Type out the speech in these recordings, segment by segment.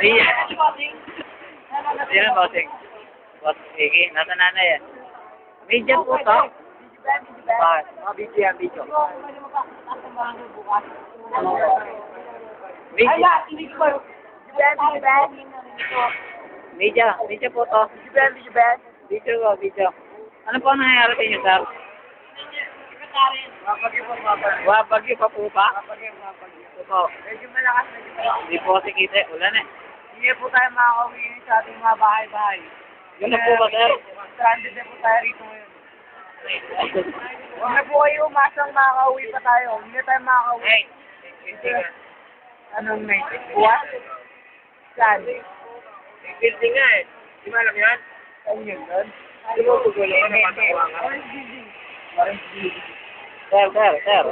Ayan. Ayan, bossing. Boss, sige, nasa nanay eh. Medyo po to. Bakit? Mga video yan, video. Medyo po to. Video. Ano po ang nangyayari sa inyo, sir? Wabagyo pa po ba? Ito po. Medyo malakas. Hindi po kasi kita, ulan eh. Hindi po tayo makakauwi sa ating mga bahay-bahay. Yun na po ba, sir? Stranded na po tayo rito ngayon. Huwag na po kayo umasang makakauwi pa tayo. Hindi na tayo makakauwi. Anong may? Buwan? Saan? Building nga eh. Di ba alam yan? Saan yun doon? Di mo gugulo yan ang patawangan. Orange building. Orange building. Sir.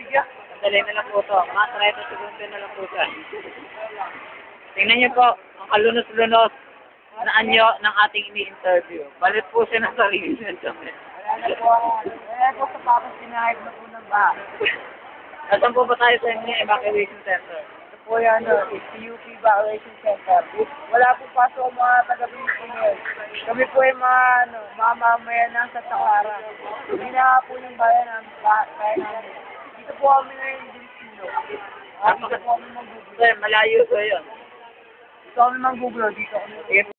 Video. Sandali na lang po ito. Mga 30 segundo na lang po siya. Tingnan niyo po, ang kalunos-lunos na anyo ng ating ini-interview. Balit po siya ng sarili niya. Wala po sa papas sinahib na po ng bahay. Nasaan po ba tayo sa inyo evacuation center? Ito po yan, is CUP Evacuation Center. Wala po pasok ang mga taga-Binipo ngayon. Kami po yung mga, mamamayan ng sa Takara. Hindi na po yung bayan namin. Dito po kami ngayon yung Dito po kami mag-Google. Sir, malayo po yun. Dito kami mag-Google. Dito kami.